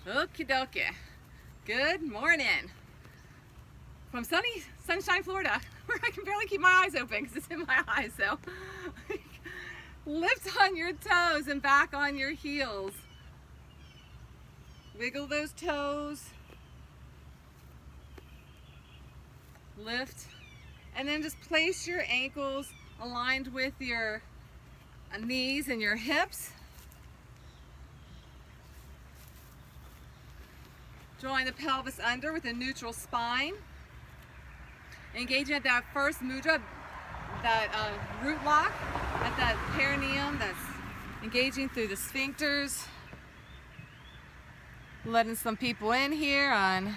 Okie dokie. Good morning from sunny Sunshine, Florida, where I can barely keep my eyes open because it's in my eyes. So lift on your toes and back on your heels. Wiggle those toes. Lift. And then just place your ankles aligned with your knees and your hips. Drawing the pelvis under with a neutral spine. Engaging at that first mudra, that root lock, at that perineum that's engaging through the sphincters. Letting some people in here on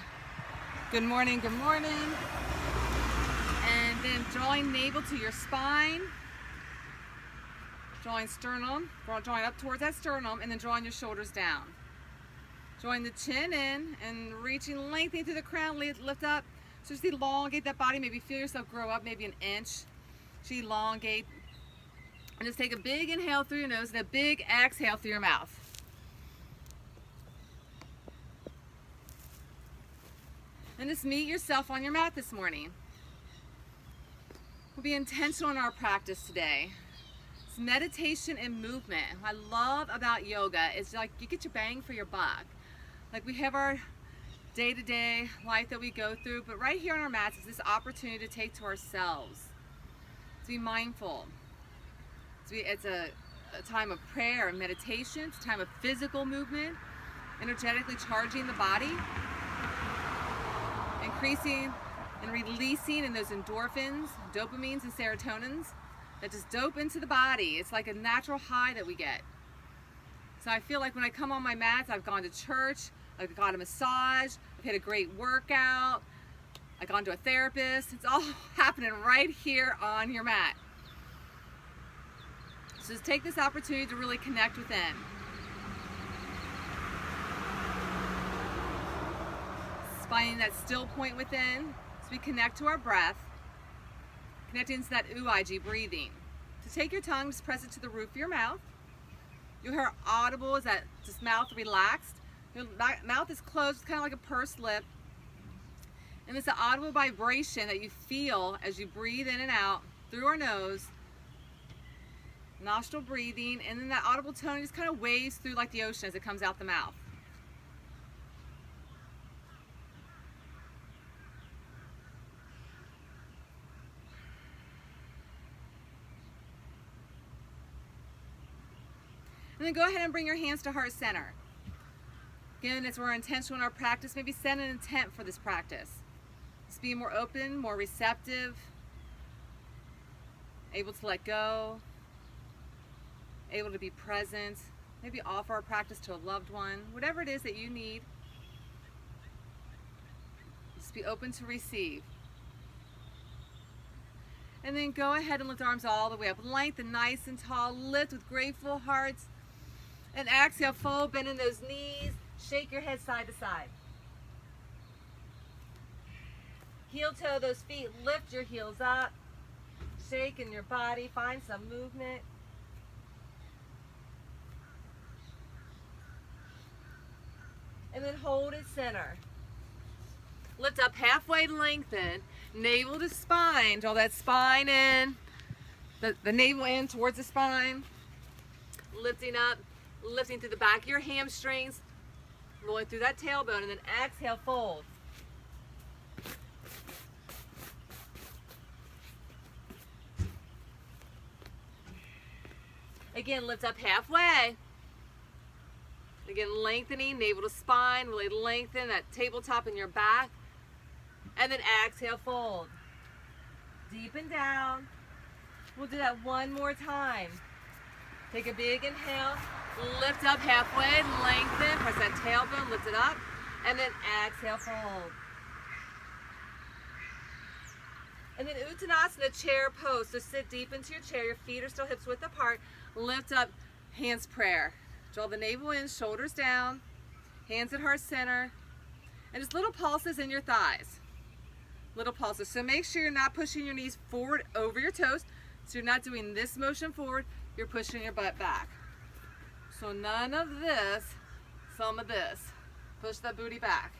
good morning, good morning. And then drawing navel to your spine. Drawing sternum, drawing up towards that sternum, and then drawing your shoulders down. Drawing the chin in and reaching, lengthening through the crown, lift up. So just elongate that body, maybe feel yourself grow up maybe an inch. Just elongate. And just take a big inhale through your nose and a big exhale through your mouth. And just meet yourself on your mat this morning. We'll be intentional in our practice today. It's meditation and movement. What I love about yoga is like you get your bang for your buck. Like we have our day-to-day life that we go through, but right here on our mats is this opportunity to take to ourselves, to be mindful. It's a time of prayer and meditation. It's a time of physical movement, energetically charging the body, increasing and releasing in those endorphins, dopamines, and serotonins that just dope into the body. It's like a natural high that we get. So I feel like when I come on my mats, I've gone to church, I've got a massage, I've had a great workout, I've gone to a therapist. It's all happening right here on your mat. So just take this opportunity to really connect within. Just finding that still point within as we connect to our breath, connecting to that youuuuuu, breathing. So take your tongue, just press it to the roof of your mouth. You'll hear audible is that just mouth relaxed. Your mouth is closed, it's kind of like a pursed lip. And it's an audible vibration that you feel as you breathe in and out through our nose. Nostril breathing, and then that audible tone just kind of waves through like the ocean as it comes out the mouth. And then go ahead and bring your hands to heart center. Again, as we're intentional in our practice, maybe set an intent for this practice. Just be more open, more receptive, able to let go, able to be present, maybe offer our practice to a loved one, whatever it is that you need. Just be open to receive. And then go ahead and lift the arms all the way up. Lengthen nice and tall, lift with grateful hearts. And exhale, fold, bend in those knees. Shake your head side to side. Heel toe those feet, lift your heels up. Shake in your body, find some movement. And then hold at center. Lift up halfway, lengthen. Navel to spine, draw that spine in. The navel in towards the spine. Lifting up, lifting through the back of your hamstrings. Rolling through that tailbone, and then exhale, fold. Again, lift up halfway. Again, lengthening, navel to spine, really lengthen that tabletop in your back. And then exhale, fold. Deepen down. We'll do that one more time. Take a big inhale. Lift up halfway, lengthen, press that tailbone, lift it up, and then exhale, fold. And then Uttanasana, chair pose. So sit deep into your chair, your feet are still hips width apart. Lift up, hands prayer. Draw the navel in, shoulders down, hands at heart center, and just little pulses in your thighs. Little pulses. So make sure you're not pushing your knees forward over your toes. So you're not doing this motion forward, you're pushing your butt back. So none of this, some of this. Push that booty back.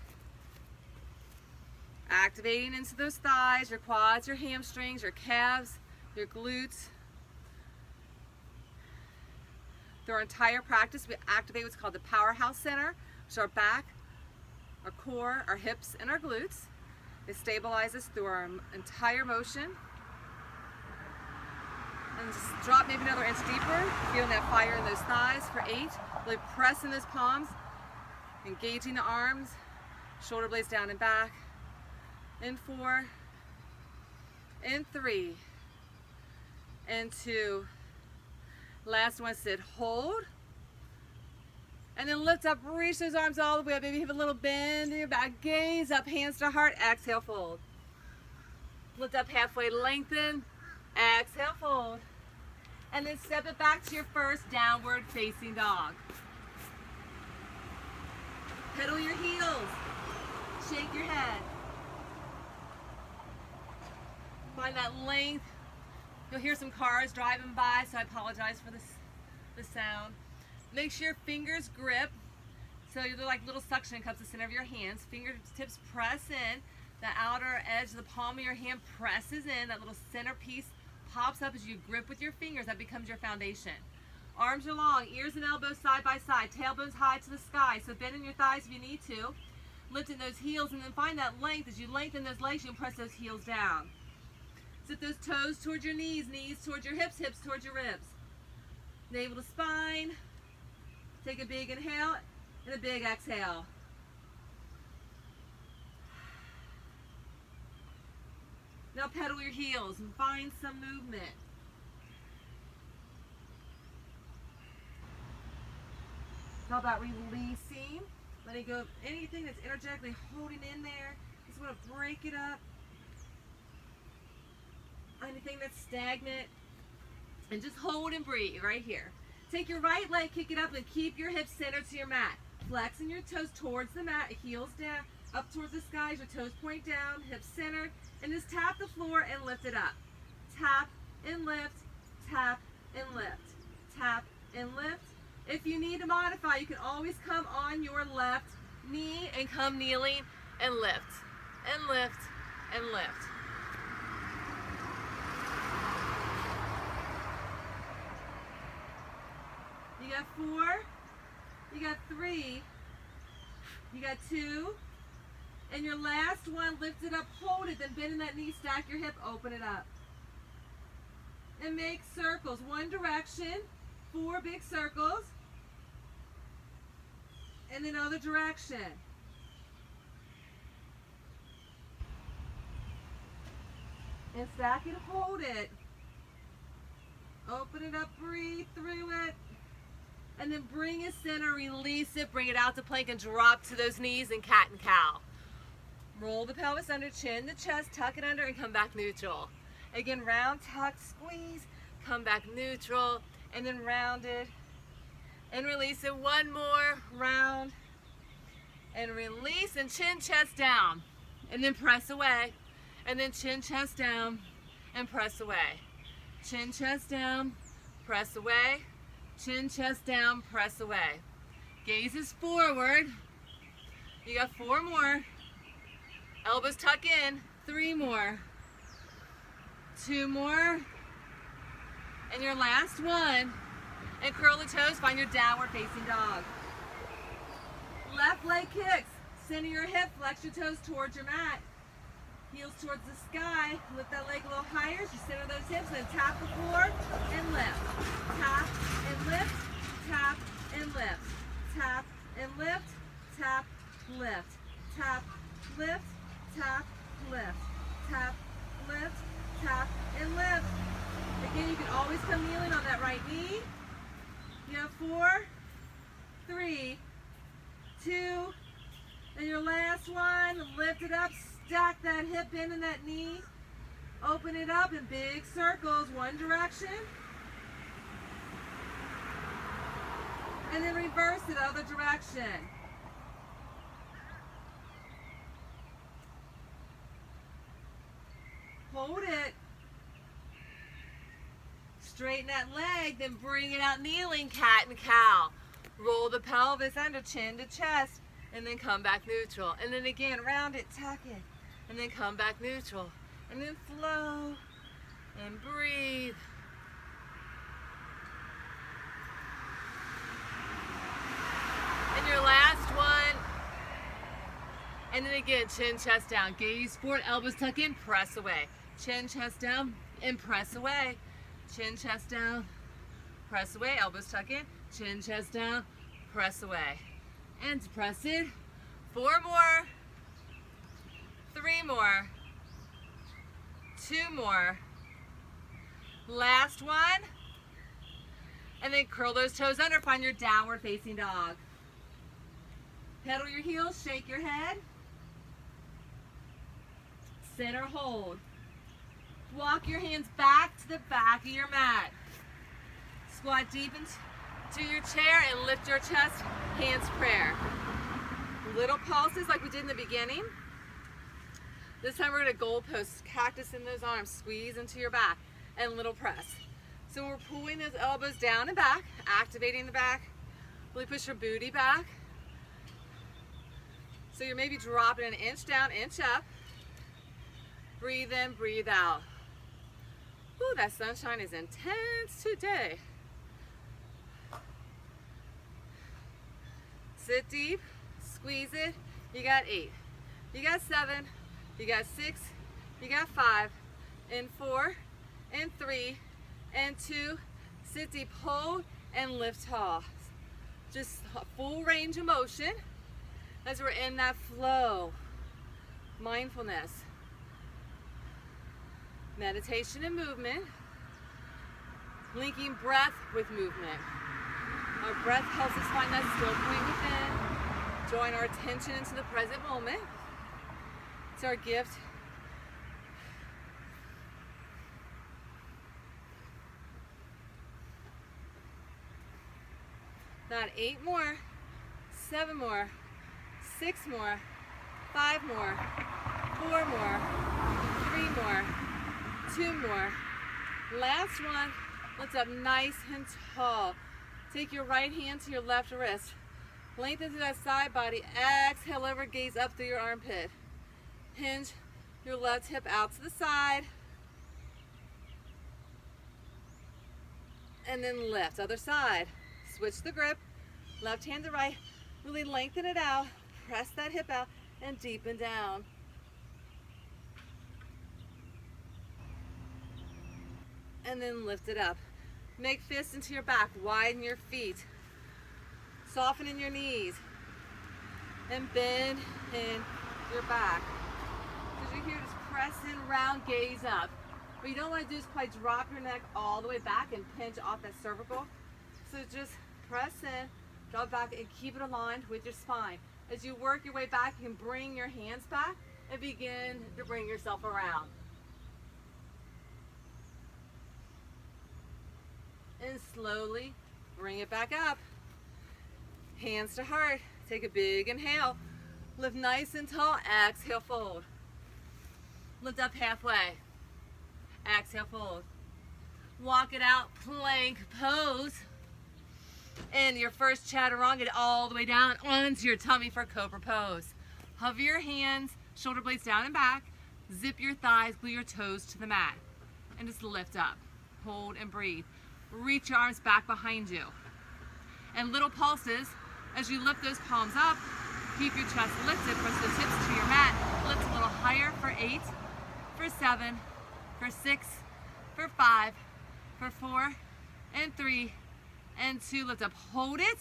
Activating into those thighs, your quads, your hamstrings, your calves, your glutes. Through our entire practice, we activate what's called the powerhouse center, which is our back, our core, our hips, and our glutes. It stabilizes through our entire motion. And just drop maybe another inch deeper, feeling that fire in those thighs for 8. Really press in those palms, engaging the arms, shoulder blades down and back. In 4, in 3, in 2. Last one, sit, hold. And then lift up, reach those arms all the way up. Maybe have a little bend in your back. Gaze up, hands to heart. Exhale, fold. Lift up halfway, lengthen. Exhale, fold. And then step it back to your first downward facing dog. Pedal your heels. Shake your head. Find that length. You'll hear some cars driving by, so I apologize for the sound. Make sure your fingers grip, so they're like little suction cups at the center of your hands. Fingertips press in. The outer edge of the palm of your hand presses in. That little center piece pops up as you grip with your fingers. That becomes your foundation. Arms are long, ears and elbows side by side, tailbones high to the sky. So bend in your thighs if you need to. Lifting those heels, and then find that length. As you lengthen those legs, you can press those heels down. Sit those toes towards your knees, knees towards your hips, hips towards your ribs. Navel to spine. Take a big inhale and a big exhale. Now pedal your heels and find some movement. How about releasing? Letting go of anything that's energetically holding in there. Just want to break it up. Anything that's stagnant, and just hold and breathe right here. Take your right leg, kick it up, and keep your hips centered to your mat. Flexing your toes towards the mat, heels down, up towards the sky as your toes point down, hips centered, and just tap the floor and lift it up. Tap and lift, tap and lift, tap and lift. If you need to modify, you can always come on your left knee and come kneeling and lift, and lift, and lift. You got 4, you got 3, you got 2, and your last one, lift it up, hold it, then bend in that knee, stack your hip, open it up. And make circles, one direction, 4 big circles, and then other direction. And stack it, hold it, open it up, breathe through it. And then bring it center, release it, bring it out to plank and drop to those knees in cat and cow. Roll the pelvis under, chin to chest, tuck it under and come back neutral. Again, round, tuck, squeeze, come back neutral, and then round it and release it. One more round and release, and chin, chest down, and then press away, and then chin, chest down and press away. Chin, chest down, press away. Chin, chest down, press away. Gaze is forward. You got 4 more. Elbows tuck in. 3 more. 2 more. And your last one. And curl the toes, find your downward facing dog. Left leg kicks. Center your hip, flex your toes towards your mat. Heels towards the sky. Lift that leg a little higher. You center those hips, then tap the floor and lift. Tap and lift. Tap and lift. Tap and lift. Tap, lift. Tap, lift. Tap, lift. Tap, lift. Tap and lift. Again, you can always come kneeling on that right knee. You have 4, 3, 2, and your last one. Lift it up. Stack that hip in and that knee. Open it up in big circles, one direction. And then reverse it, other direction. Hold it. Straighten that leg, then bring it out kneeling, cat and cow. Roll the pelvis under, chin to chest. and then come back neutral. And then again, round it, tuck it, and then come back neutral. And then flow and breathe. And your last one. And then again, chin, chest down. Gaze forward, elbows tuck in, press away. Chin, chest down, and press away. Chin, chest down, press away. Elbows tuck in, chin, chest down, press away. And press it. 4 more. 3 more. 2 more. Last one. And then curl those toes under. Find your downward facing dog. Pedal your heels, shake your head. Center hold. Walk your hands back to the back of your mat. Squat deep into your chair and lift your chest, hands prayer. Little pulses like we did in the beginning. This time we're going to goalpost, cactus in those arms, squeeze into your back, and little press. So we're pulling those elbows down and back, activating the back. Really push your booty back. So you're maybe dropping an inch down, inch up. Breathe in, breathe out. Ooh, that sunshine is intense today. Sit deep, squeeze it. You got 8. You got 7. You got 6. You got 5. And 4. And 3. And 2. Sit deep, hold, and lift tall. Just a full range of motion as we're in that flow. Mindfulness. Meditation and movement. Linking breath with movement. Our breath helps us find that still point within. Drawing our attention into the present moment. It's our gift. Got 8 more, 7 more, 6 more, 5 more, 4 more, 3 more, 2 more. Last one. Lift up nice and tall. Take your right hand to your left wrist. Lengthen through that side body. Exhale over, gaze up through your armpit. Hinge your left hip out to the side. And then lift. Other side. Switch the grip. Left hand to right. Really lengthen it out. Press that hip out and deepen down. And then lift it up. Make fists into your back. Widen your feet. Soften in your knees. And bend in your back. As you're here, just press in, round, gaze up. What you don't want to do is quite drop your neck all the way back and pinch off that cervical. So just press in, drop back, and keep it aligned with your spine. As you work your way back, you can bring your hands back and begin to bring yourself around. And slowly bring it back up. Hands to heart. Take a big inhale. Lift nice and tall. Exhale, fold. Lift up halfway. Exhale, fold. Walk it out, plank pose. And your first chaturanga, get all the way down onto your tummy for Cobra Pose. Hover your hands, shoulder blades down and back. Zip your thighs, glue your toes to the mat. And just lift up. Hold and breathe. Reach your arms back behind you. And little pulses as you lift those palms up. Keep your chest lifted. Press the tips to your mat. Lift a little higher for 8, for 7, for 6, for 5, for 4, and 3, and 2. Lift up. Hold it.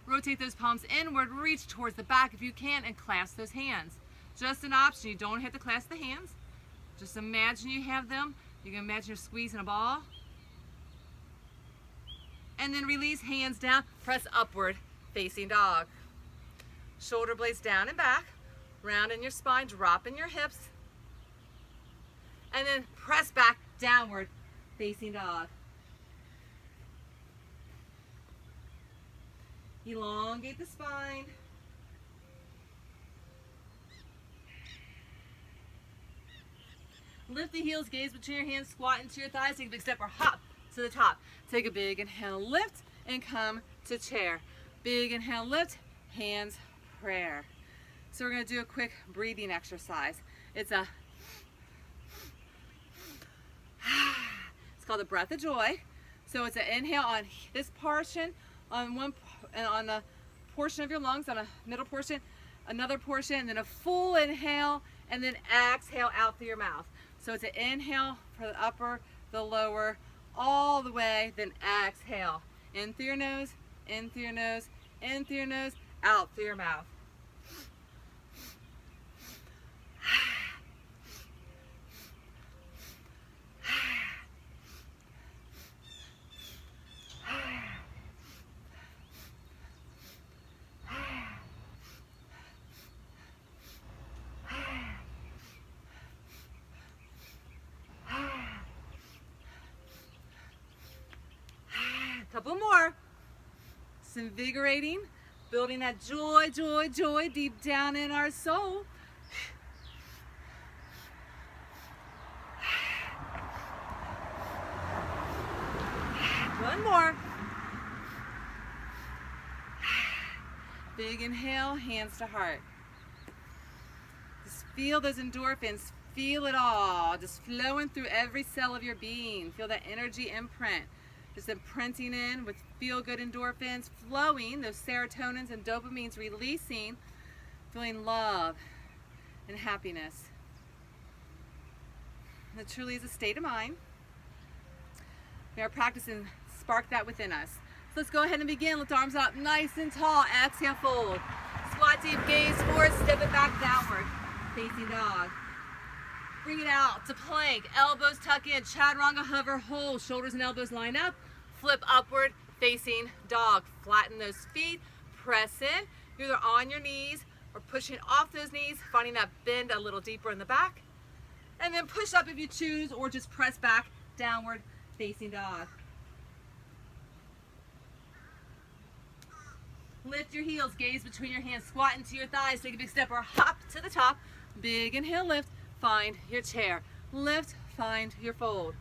Rotate those palms inward. Reach towards the back if you can and clasp those hands. Just an option. You don't have to clasp the hands. Just imagine you have them. You can imagine you're squeezing a ball. And then release, hands down, press upward, facing dog. Shoulder blades down and back, round in your spine, drop in your hips. And then press back, downward, facing dog. Elongate the spine. Lift the heels, gaze between your hands, squat into your thighs, take a big step or hop to the top. Take a big inhale, lift, and come to chair. Big inhale, lift, hands, prayer. So we're going to do a quick breathing exercise. It's called the breath of joy. So it's an inhale on this portion, on the portion of your lungs, on a middle portion, another portion, and then a full inhale, and then exhale out through your mouth. So it's an inhale for the upper, the lower, all the way, then exhale. In through your nose, in through your nose, in through your nose, out through your mouth. Couple more. It's invigorating, building that joy, joy, joy deep down in our soul. One more. Big inhale, hands to heart. Just feel those endorphins, feel it all, just flowing through every cell of your being. Feel that energy imprint. Just imprinting in with feel-good endorphins, flowing, those serotonins and dopamines releasing, feeling love and happiness. That truly is a state of mind. We are practicing spark that within us. So let's go ahead and begin. Lift the arms up nice and tall. Exhale, fold. Squat deep, gaze forward, step it back downward. Facing dog. Bring it out to plank. Elbows tuck in. Chaturanga, hover, hold. Shoulders and elbows line up. Flip upward, facing dog. Flatten those feet. Press in. You're either on your knees or pushing off those knees, finding that bend a little deeper in the back. And then push up if you choose, or just press back, downward, facing dog. Lift your heels, gaze between your hands, squat into your thighs, take a big step or hop to the top. Big inhale, lift. Find your chair. Lift, find your fold.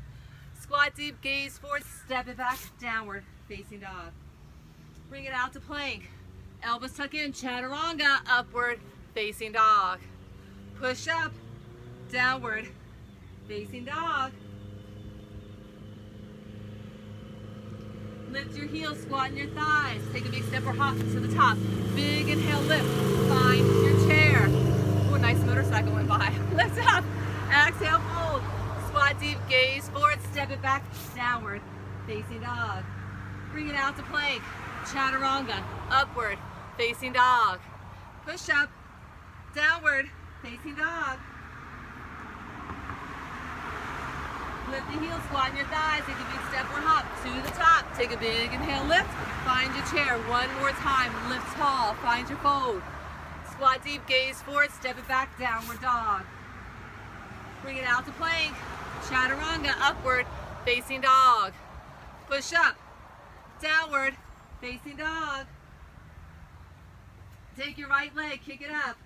Squat deep, gaze forward, step it back, downward, facing dog. Bring it out to plank. Elbows tuck in, chaturanga, upward, facing dog. Push up, downward, facing dog. Lift your heels, squat in your thighs. Take a big step or hop to the top. Big inhale, lift, find your chair. Ooh, a nice motorcycle went by. Lift up, exhale, fold. Squat deep, gaze forward, step it back, downward, facing dog. Bring it out to plank. Chaturanga, upward, facing dog. Push up, downward, facing dog. Lift the heels, squat in your thighs, take a big step or hop to the top. Take a big inhale, lift, find your chair. One more time, lift tall, find your fold. Squat deep, gaze forward, step it back, downward dog. Bring it out to plank. Chaturanga, upward, facing dog. Push up, downward, facing dog. Take your right leg, kick it up.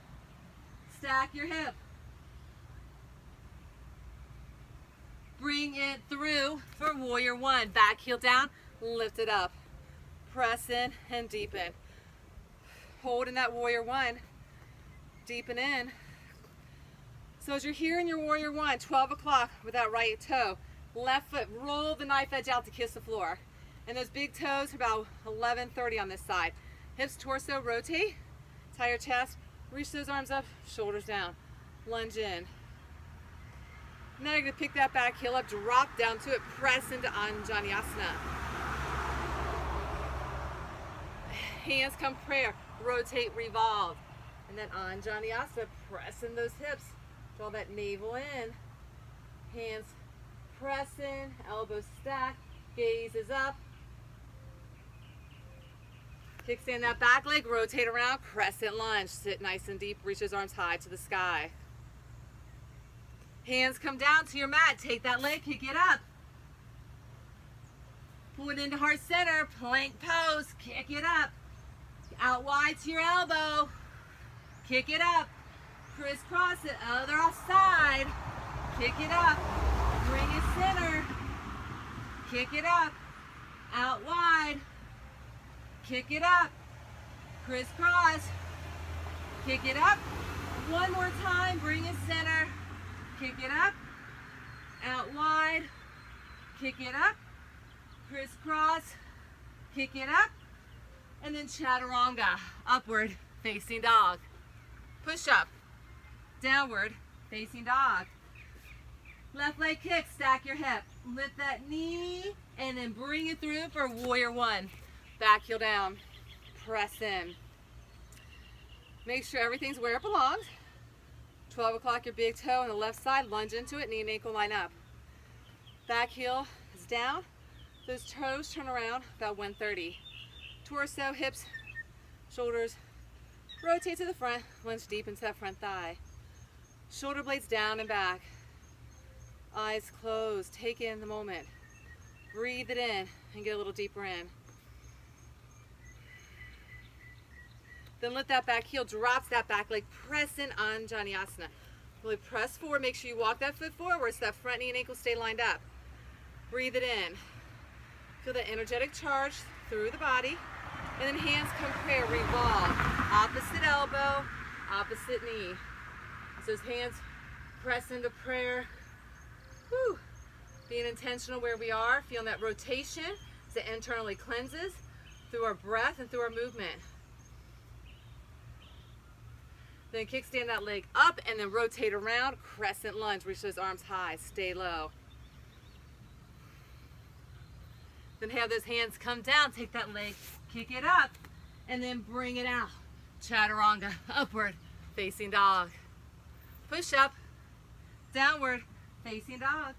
Stack your hip. Bring it through for warrior one. Back heel down, lift it up. Press in and deepen. Hold in that warrior one. Deepen in. So as you're here in your warrior one, 12 o'clock with that right toe, left foot, roll the knife edge out to kiss the floor. And those big toes are about 11:30 on this side. Hips, torso, rotate. Tie your chest, reach those arms up, shoulders down. Lunge in. Now you're going to pick that back heel up, drop down to it, press into Asana. Hands come prayer, rotate, revolve. And then Asana, press in those hips, draw that navel in. Hands press in, elbows stack, gaze is up. Kickstand that back leg, rotate around, crescent lunge. Sit nice and deep, reach those arms high to the sky. Hands come down to your mat. Take that leg, kick it up. Pull it into heart center, plank pose, kick it up. Out wide to your elbow. Kick it up. Crisscross it, other side. Kick it up. Bring it center. Kick it up. Out wide. Kick it up. Crisscross. Kick it up. One more time, bring it center. Kick it up. Out wide. Kick it up. Crisscross. Kick it up. And then chaturanga, upward facing dog. Push up, downward facing dog. Left leg kick, stack your hip. Lift that knee and then bring it through for warrior one. Back heel down, press in. Make sure everything's where it belongs. 12 o'clock, your big toe on the left side, lunge into it, knee and ankle line up. Back heel is down. Those toes turn around about 130. Torso, hips, shoulders, rotate to the front, lunge deep into that front thigh. Shoulder blades down and back. Eyes closed, take in the moment. Breathe it in and get a little deeper in. Then lift that back heel, drops that back leg, press in Anjani Asana. Really press forward, make sure you walk that foot forward so that front knee and ankle stay lined up. Breathe it in. Feel that energetic charge through the body. And then hands come prayer, revolve. Opposite elbow, opposite knee. So those hands press into prayer. Whew. Being intentional where we are, feeling that rotation as it internally cleanses through our breath and through our movement. Then kickstand that leg up and then rotate around. Crescent lunge, reach those arms high, stay low. Then have those hands come down, take that leg, kick it up, and then bring it out. Chaturanga, upward, facing dog. Push up, downward, facing dog.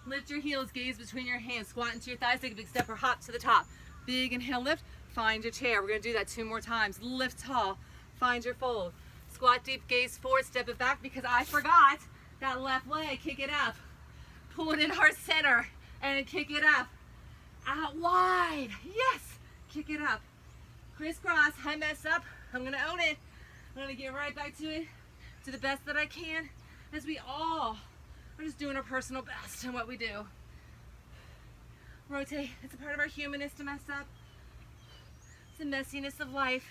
Lift your heels, gaze between your hands, squat into your thighs, take a big step or hop to the top. Big inhale, lift, find your chair. We're gonna do that 2 more times. Lift tall, find your fold. Squat deep, gaze forward, step it back because I forgot that left leg, kick it up. Pull it in heart center and kick it up. Out wide, yes, kick it up. Crisscross, I mess up, I'm gonna own it. I'm gonna get right back to it, to the best that I can, as we all are just doing our personal best in what we do. Rotate, it's a part of our humanness to mess up. It's the messiness of life.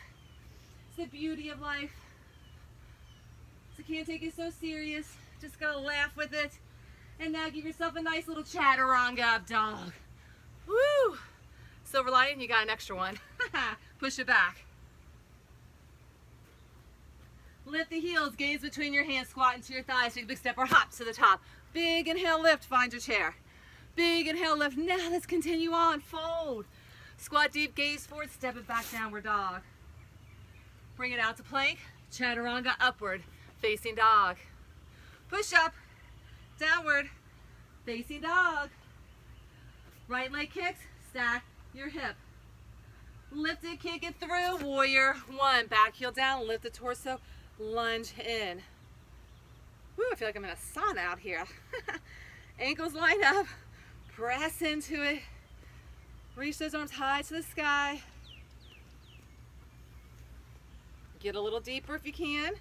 It's the beauty of life. So can't take it so serious, just gotta laugh with it. And now give yourself a nice little chaturanga up dog. Woo! Silver lining, you got an extra one. Push it back. Lift the heels, gaze between your hands, squat into your thighs, take a big step or hop to the top. Big inhale, lift, find your chair. Big inhale, lift. Now let's continue on, fold. Squat deep, gaze forward, step it back, downward dog. Bring it out to plank, chaturanga, upward, facing dog. Push up, downward, facing dog. Right leg kicks, stack your hip. Lift it, kick it through, warrior one. Back heel down, lift the torso, lunge in. Woo, I feel like I'm in a sauna out here. Ankles line up, press into it. Reach those arms high to the sky. Get a little deeper if you can.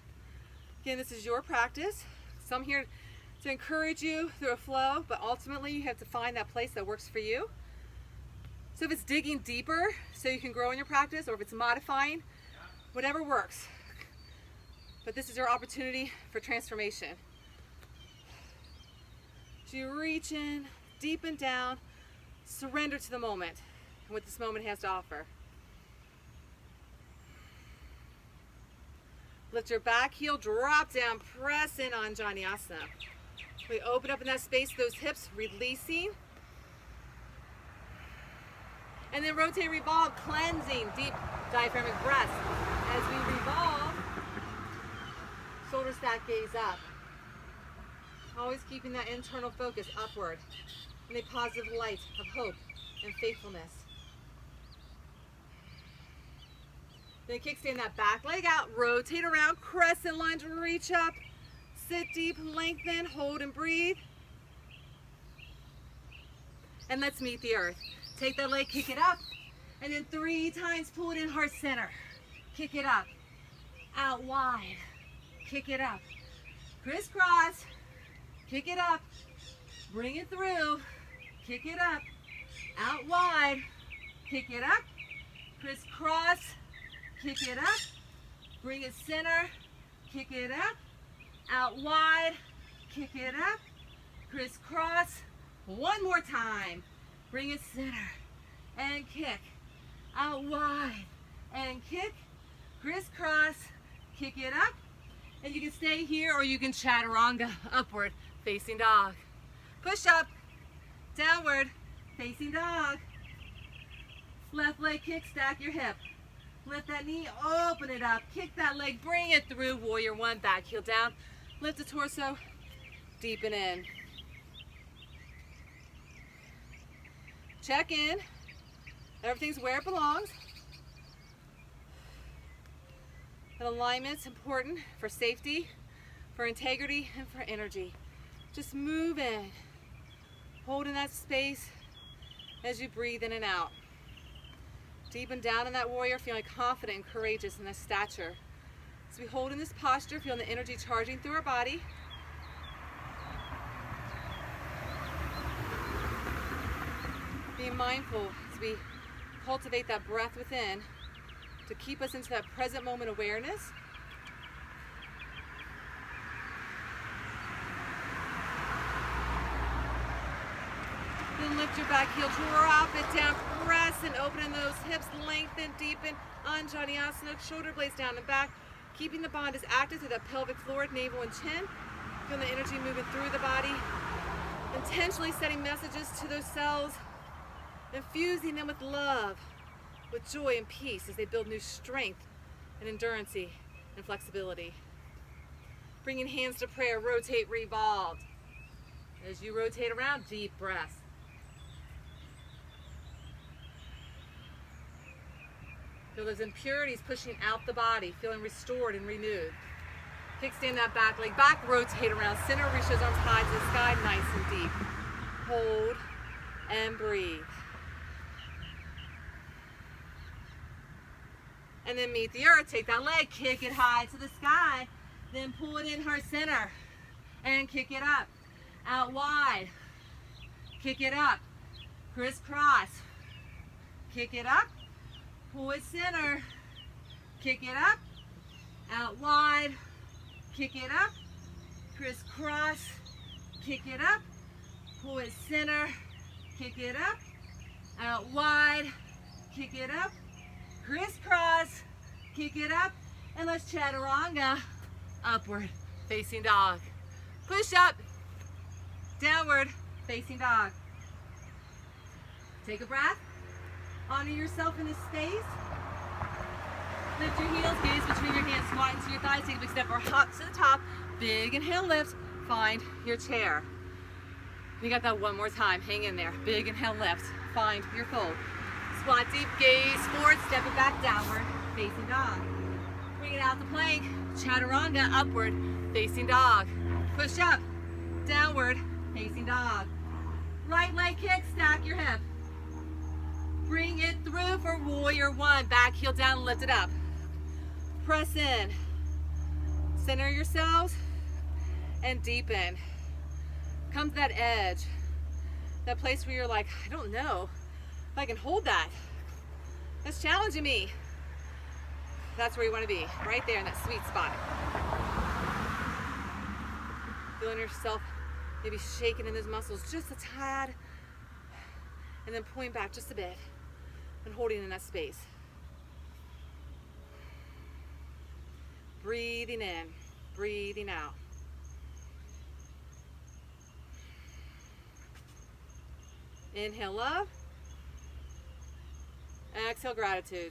Again, this is your practice. So I'm here to encourage you through a flow, but ultimately you have to find that place that works for you. So if it's digging deeper so you can grow in your practice, or if it's modifying, whatever works. But this is your opportunity for transformation. So you reach in, deepen down, surrender to the moment and what this moment has to offer. Lift your back heel, drop down, press in on Anjani Asana. We open up in that space, those hips releasing. And then rotate, revolve, cleansing, deep diaphragmatic breaths. As we revolve, shoulder stack, gaze up. Always keeping that internal focus upward in a positive light of hope and faithfulness. Then kickstand that back leg out, rotate around, crescent lunge, reach up, sit deep, lengthen, hold and breathe. And let's meet the earth. Take that leg, kick it up, and then 3 times pull it in heart center. Kick it up, out wide, kick it up. Crisscross, kick it up, bring it through, kick it up, out wide, kick it up, crisscross, kick it up, bring it center, kick it up, out wide, kick it up, crisscross, one more time, bring it center, and kick, out wide, and kick, crisscross, kick it up, and you can stay here or you can chaturanga, upward, facing dog. Push up, downward, facing dog. Left leg kick, stack your hip. Lift that knee, open it up, kick that leg, bring it through, warrior one, back heel down. Lift the torso, deepen in. Check in, everything's where it belongs. That alignment's important for safety, for integrity, and for energy. Just move in, holding that space as you breathe in and out. Deepen down in that warrior, feeling confident and courageous in this stature. As we hold in this posture, feeling the energy charging through our body. Being mindful as we cultivate that breath within to keep us into that present moment awareness. Then lift your back heel, drop it down, press and open those hips, lengthen, deepen, sunshiny, shoulder blades down and back, keeping the bond as active through the pelvic floor, navel and chin. Feel the energy moving through the body, intentionally sending messages to those cells, infusing them with love, with joy and peace as they build new strength and endurance and flexibility. Bringing hands to prayer, rotate, revolve. As you rotate around, deep breaths. Feel those impurities pushing out the body, feeling restored and renewed. Kickstand that back leg back, rotate around center, reach those arms high to the sky, nice and deep. Hold and breathe. And then meet the earth, take that leg, kick it high to the sky, then pull it in heart center and kick it up. Out wide, kick it up, crisscross, kick it up, pull it center, kick it up, out wide, kick it up, crisscross, kick it up, pull it center, kick it up, out wide, kick it up, crisscross, kick it up, and let's chaturanga, upward, facing dog. Push up, downward, facing dog. Take a breath, honor yourself in this space. Lift your heels, gaze between your hands, squat into your thighs, take a big step or hop to the top, big inhale, lift, find your chair. You got that one more time, hang in there, big inhale, lift, find your fold. Squat deep, gaze forward, step it back, downward, facing dog. Bring it out the plank, chaturanga, upward, facing dog. Push up, downward, facing dog. Right leg kick, stack your hip. Bring it through for warrior one, back heel down, lift it up. Press in, center yourselves, and deepen. Come to that edge, that place where you're like, I don't know if I can hold that. That's challenging me. That's where you want to be, right there in that sweet spot. Feeling yourself maybe shaking in those muscles just a tad, and then pulling back just a bit and holding in that space. Breathing in, breathing out. Inhale love, exhale gratitude.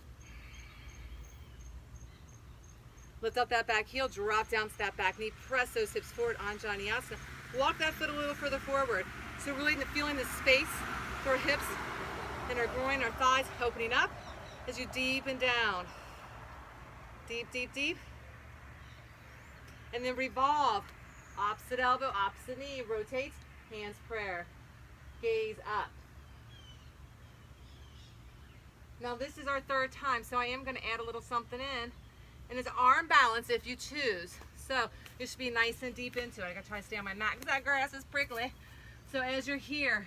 Lift up that back heel, drop down to that back knee, press those hips forward, Anjani Asana. Walk that foot a little further forward. So really feeling the space for our hips and our groin, our thighs opening up as you deepen down. Deep, deep, deep. And then revolve. Opposite elbow, opposite knee, rotate, hands prayer. Gaze up. Now this is our third time, so I am going to add a little something in. And it's arm balance if you choose. So you should be nice and deep into it. I gotta try to stay on my mat because that grass is prickly. So as you're here,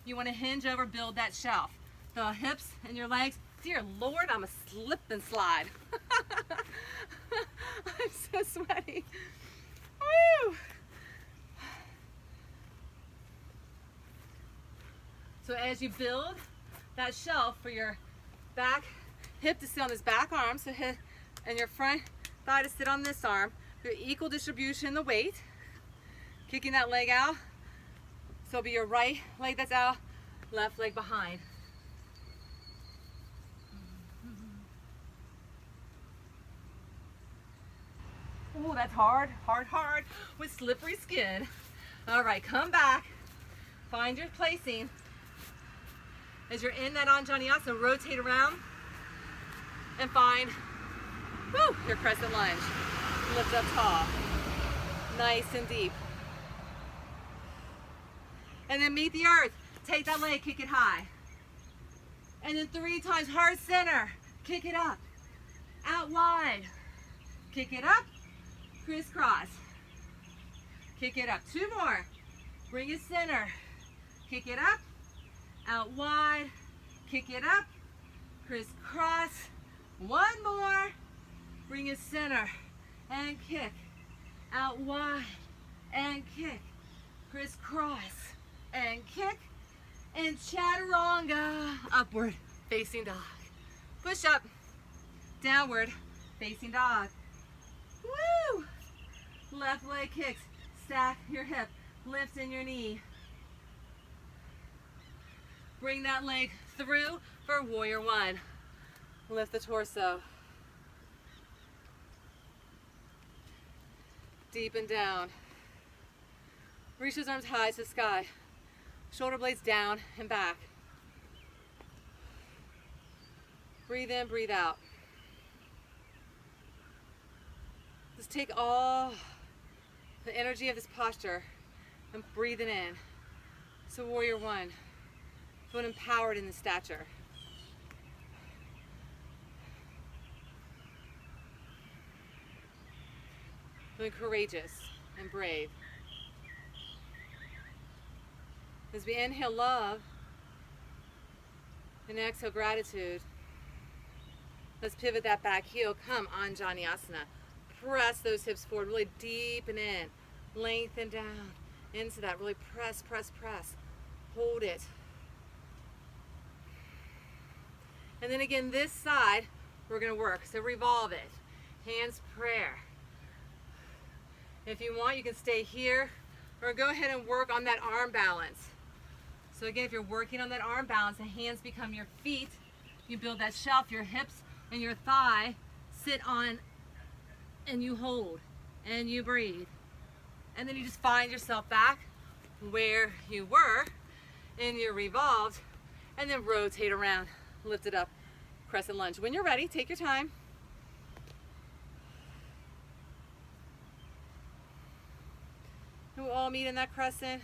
you want to hinge over, build that shelf. The hips and your legs Dear Lord, I'm a slip and slide. I'm so sweaty. Woo! So as you build that shelf for your back hip to sit on this back arm, so hip and your front thigh to sit on this arm, your equal distribution the weight, kicking that leg out. So it'll be your right leg that's out, left leg behind. Oh, that's hard, hard, hard with slippery skin. All right, come back. Find your placing. As you're in that Anjaneyasana, rotate around and find your Crescent Lunge. Lift up tall, nice and deep. And then meet the earth. Take that leg, kick it high. And then 3 times, heart center. Kick it up, out wide. Kick it up, crisscross. Kick it up, 2 more. Bring it center. Kick it up, out wide. Kick it up, crisscross. 1 more. Bring it center and kick, out wide and kick, crisscross and kick, and chaturanga, upward facing dog. Push up, downward facing dog. Woo! Left leg kicks, stack your hip, lift in your knee. Bring that leg through for warrior 1. Lift the torso. Deep and down. Reach those arms high to the sky. Shoulder blades down and back. Breathe in, breathe out. Just take all the energy of this posture and breathe it in. So warrior 1, feeling empowered in the stature. Feeling courageous and brave. As we inhale love and exhale gratitude, let's pivot that back heel. Come Anjaneyasana. Press those hips forward, really deepen in, lengthen down into that. Really press, press, press. Hold it. And then again, this side, we're going to work. So revolve it. Hands prayer. If you want, you can stay here or go ahead and work on that arm balance. So again, if you're working on that arm balance, the hands become your feet. You build that shelf, your hips and your thigh sit on, and you hold and you breathe. And then you just find yourself back where you were and you're revolved, and then rotate around, lift it up, Crescent Lunge. When you're ready, take your time. We'll all meet in that crescent.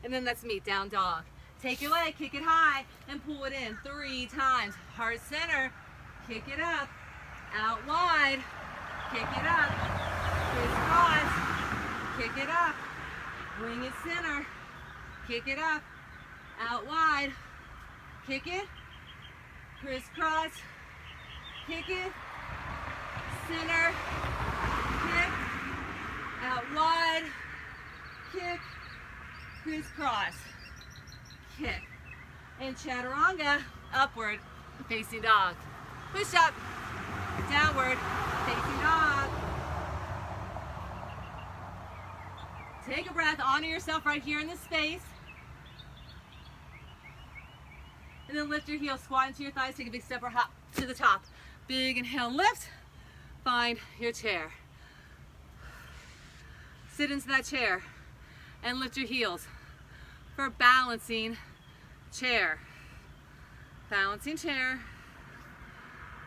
And then let's meet down dog. Take your leg, kick it high, and pull it in 3 times. Heart center, kick it up, out wide, kick it up, crisscross, kick it up, bring it center, kick it up, out wide, kick it, crisscross, kick it, center, kick, out wide, kick, crisscross, kick, and chaturanga, upward facing dog. Push up, downward facing dog. Take a breath, honor yourself right here in this space. And then lift your heels, squat into your thighs, take a big step or hop to the top. Big inhale, lift, find your chair. Sit into that chair and lift your heels for balancing chair. Balancing chair.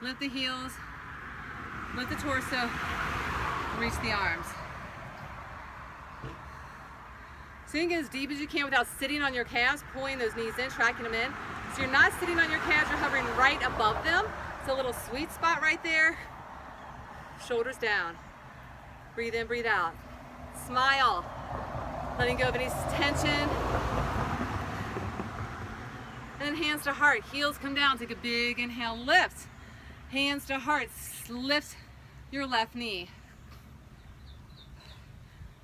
Lift the heels, lift the torso, reach the arms. So you can get as deep as you can without sitting on your calves, pulling those knees in, tracking them in. So you're not sitting on your calves, you're hovering right above them. It's a little sweet spot right there. Shoulders down. Breathe in, breathe out. Smile. Letting go of any tension. And then hands to heart, heels come down, take a big inhale, lift. Hands to heart, lift your left knee.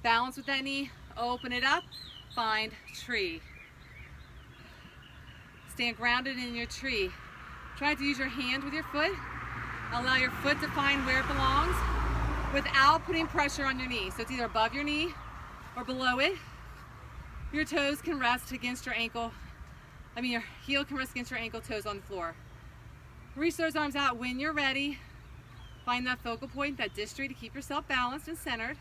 Balance with that knee, open it up, find tree. Stand grounded in your tree. Try to use your hand with your foot. Allow your foot to find where it belongs without putting pressure on your knee. So it's either above your knee or below it. Your toes can rest against your ankle. Your heel can rest against your ankle, toes on the floor. Reach those arms out when you're ready. Find that focal point, that distri, to keep yourself balanced and centered.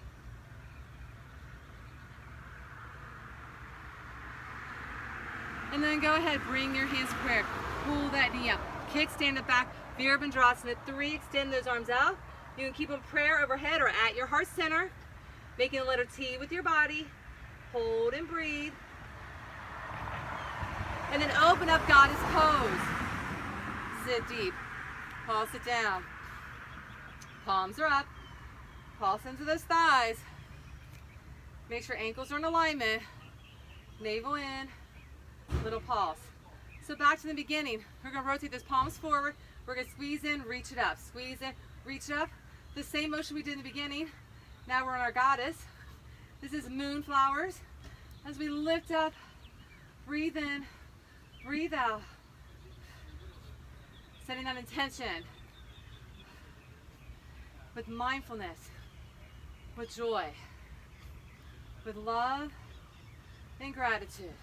And then go ahead, bring your hands to prayer. Pull that knee up. Kick, stand up back. Virabhadrasana 3, extend those arms out. You can keep them prayer overhead or at your heart center. Making a letter T with your body. Hold and breathe. And then open up Goddess Pose. Sit deep. Pulse it down. Palms are up. Pulse into those thighs. Make sure ankles are in alignment. Navel in. Little pulse. So back to the beginning. We're going to rotate those palms forward. We're going to squeeze in, reach it up. Squeeze in, reach it up. The same motion we did in the beginning. Now we're on our goddess. This is moonflowers. As we lift up, breathe in, breathe out. Setting that intention with mindfulness, with joy, with love and gratitude.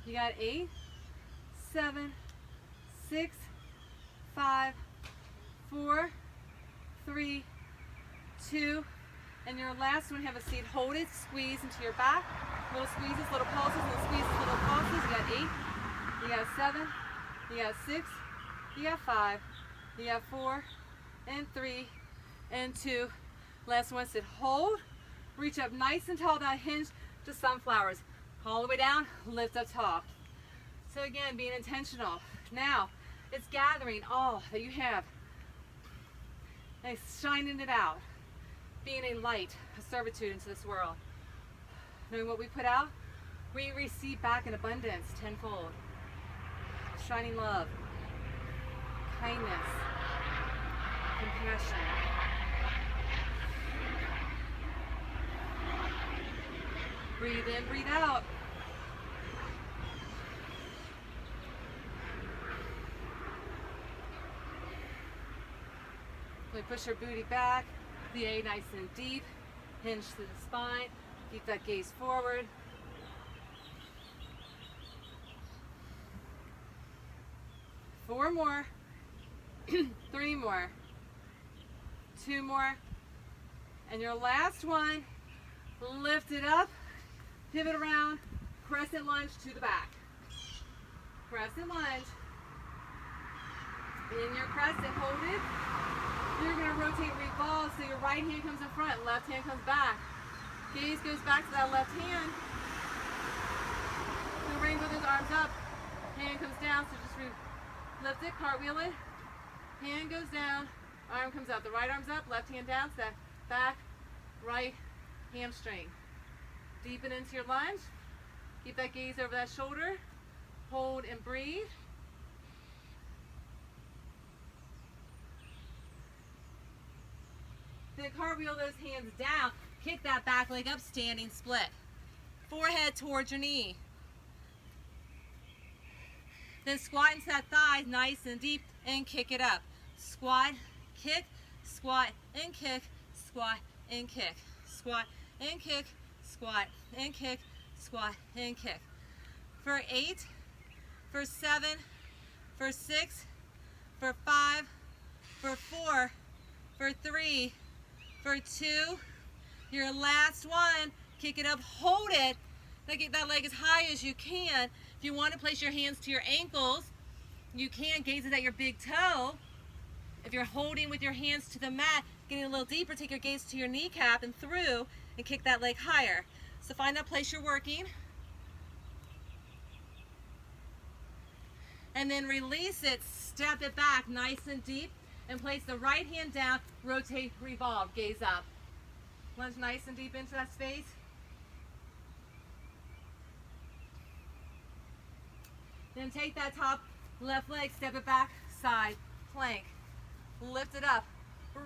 You got 8, 7, 6, 5, 4, 3, 2, and your last one, have a seat. Hold it, squeeze into your back. Little squeezes, little pulses, little squeezes, little pulses. You got 8, you got 7, you got 6, you got 5, you got 4, and 3, and 2. Last one, sit, hold, reach up nice and tall, that hinge to sunflowers. All the way down, lift up tall. So again, being intentional. Now, it's gathering all that you have and shining it out. Being a light, a servitude into this world. Knowing what we put out, we receive back in abundance, tenfold. Shining love, kindness, compassion. Breathe in, breathe out. We push our booty back, plie nice and deep, hinge to the spine, keep that gaze forward. Four more, 3 more, 2 more, and your last one, lift it up. Pivot around, crescent lunge to the back. Crescent lunge. In your crescent, hold it. You're going to rotate, revolve, so your right hand comes in front, left hand comes back. Gaze goes back to that left hand. So rainbow those arms up. Hand comes down, so just lift it, cartwheel it. Hand goes down, arm comes up. The right arm's up, left hand down, so back, right hamstring. Deepen into your lunge. Keep that gaze over that shoulder. Hold and breathe. Then cartwheel those hands down. Kick that back leg up, standing split. Forehead towards your knee. Then squat into that thigh nice and deep and kick it up. Squat, kick, squat and kick, squat and kick, squat and kick, squat and kick, squat and kick. For 8, for 7, for 6, for 5, for 4, for 3, for 2. Your last one, kick it up, hold it. Get that leg as high as you can. If you want to place your hands to your ankles, you can. Gaze it at your big toe. If you're holding with your hands to the mat, getting a little deeper, take your gaze to your kneecap and through and kick that leg higher. So find that place you're working. And then release it, step it back nice and deep. And place the right hand down, rotate, revolve, gaze up. Lunge nice and deep into that space. Then take that top left leg, step it back, side, plank. Lift it up.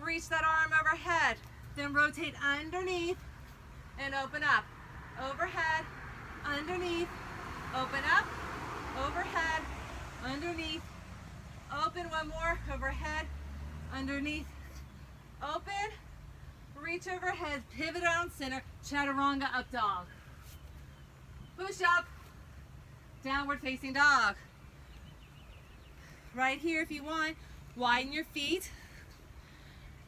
Reach that arm overhead. Then rotate underneath and open up. Overhead, underneath, open up, overhead, underneath, open, one more, overhead, underneath, open, reach overhead, pivot around center, chaturanga, up dog. Push up, downward facing dog. Right here if you want, widen your feet,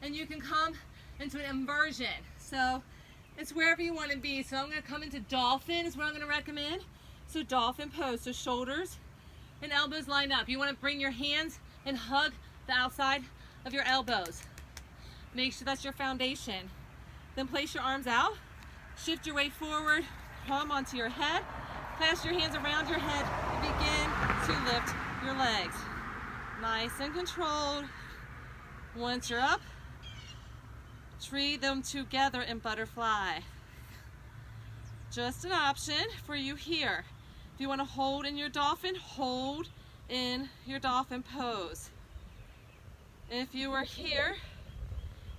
and you can come into an inversion. So it's wherever you want to be. So I'm going to come into Dolphin is what I'm going to recommend. So Dolphin pose, so shoulders and elbows lined up. You want to bring your hands and hug the outside of your elbows. Make sure that's your foundation. Then place your arms out, shift your weight forward, come onto your head, clasp your hands around your head, and begin to lift your legs. Nice and controlled. Once you're up, tree them together in butterfly. Just an option for you here. If you want to hold in your dolphin, hold in your dolphin pose. If you are here,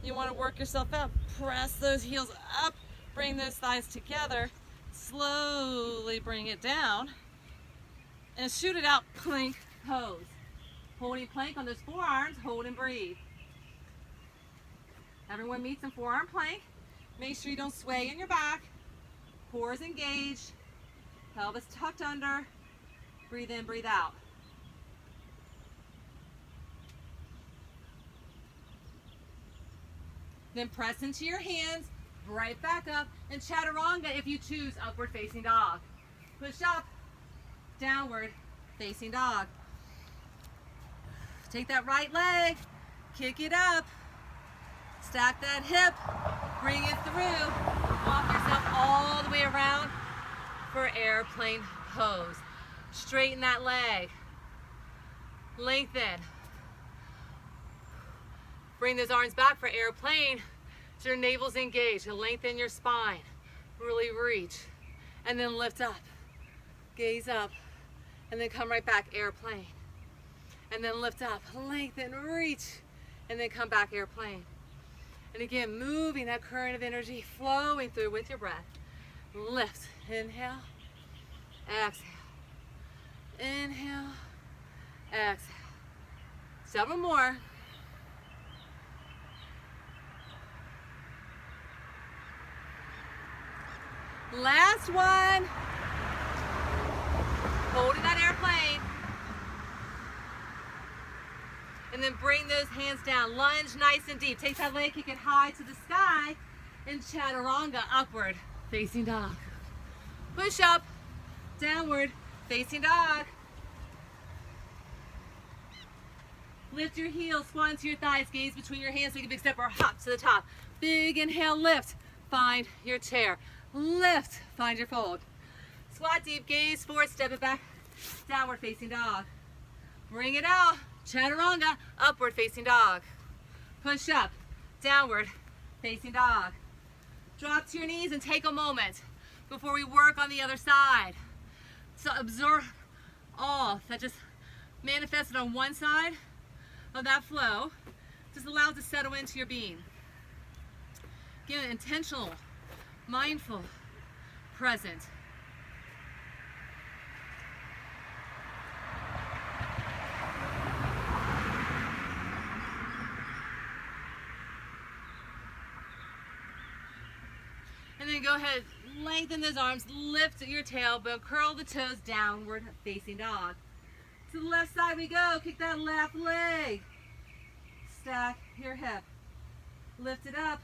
you want to work yourself up, press those heels up, bring those thighs together, slowly bring it down, and shoot it out, plank pose. Holding plank on those forearms, hold and breathe. Everyone meets in forearm plank. Make sure you don't sway in your back. Core is engaged. Pelvis tucked under. Breathe in, breathe out. Then press into your hands, right back up, and chaturanga if you choose, upward facing dog. Push up, downward facing dog. Take that right leg, kick it up. Stack that hip, bring it through, walk yourself all the way around for airplane pose. Straighten that leg, lengthen. Bring those arms back for airplane so your navel's engaged. Lengthen your spine, really reach, and then lift up, gaze up, and then come right back, airplane. And then lift up, lengthen, reach, and then come back, airplane. And again, moving that current of energy flowing through with your breath. Lift, inhale, exhale, inhale, exhale. Several more. Last one. Holding that airplane. And then bring those hands down. Lunge nice and deep. Take that leg, kick it high to the sky. And chaturanga, upward facing dog. Push up, downward facing dog. Lift your heels, squat into your thighs, gaze between your hands, take a big step or hop to the top. Big inhale, lift, find your chair. Lift, find your fold. Squat deep, gaze forward, step it back, downward facing dog. Bring it out, chaturanga, upward facing dog. Push up, downward facing dog. Drop to your knees and take a moment before we work on the other side. So absorb all that just manifested on one side of that flow. Just allow it to settle into your being. Get intentional, mindful, present. And then go ahead, lengthen those arms, lift your tailbone, curl the toes, downward facing dog. To the left side we go, kick that left leg. Stack your hip. Lift it up,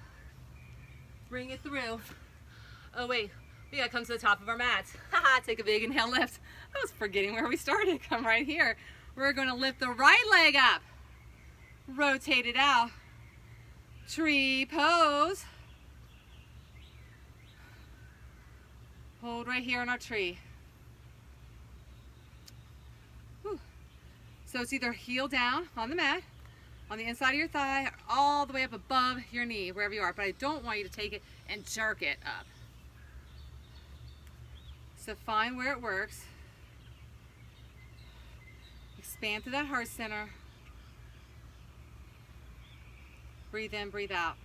bring it through. Oh wait, we gotta come to the top of our mats. Haha, take a big inhale, lift. I was forgetting where we started, come right here. We're gonna lift the right leg up. Rotate it out. Tree pose. Hold right here on our tree. Whew. So it's either heel down on the mat on the inside of your thigh, all the way up above your knee, wherever you are. But I don't want you to take it and jerk it up. So find where it works. Expand to that heart center. Breathe in, breathe out.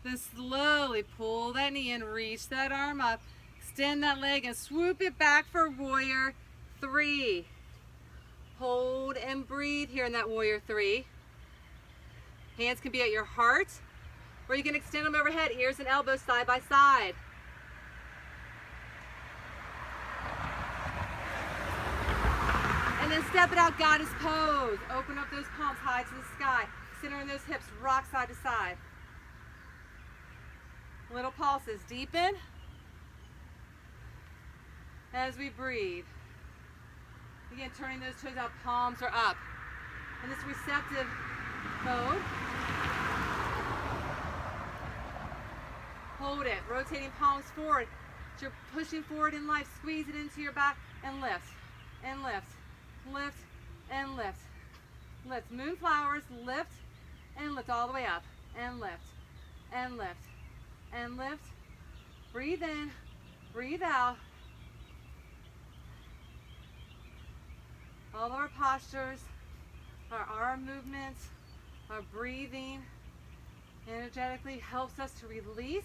Then slowly pull that knee in, reach that arm up, extend that leg and swoop it back for warrior 3. Hold and breathe here in that warrior 3. Hands can be at your heart, or you can extend them overhead, ears and elbows side by side. And then step it out, goddess pose. Open up those palms high to the sky. Center in those hips, rock side to side. Little pulses, deepen as we breathe. Again, turning those toes out, palms are up. In this receptive mode, hold it, rotating palms forward. As you're pushing forward in life, squeeze it into your back and lift, and lift, lift, and lift. Lift, moonflowers, lift, and lift all the way up, and lift, and lift, and lift. Breathe in, breathe out. All of our postures, our arm movements, our breathing energetically helps us to release,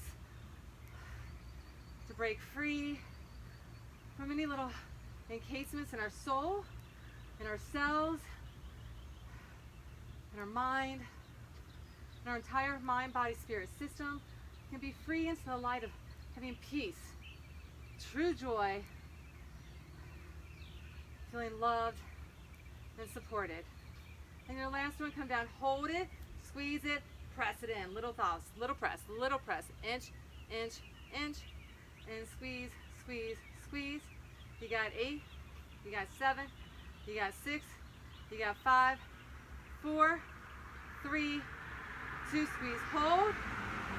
to break free from any little encasements in our soul, in our cells, in our mind, in our entire mind, body, spirit system. Can be free into the light of having peace, true joy, feeling loved and supported. And your last one, come down, hold it, squeeze it, press it in. Little thoughts, little press, inch, inch, inch, and squeeze, squeeze, squeeze. You got 8, you got 7, you got 6, you got 5, 4, 3, 2, squeeze, hold,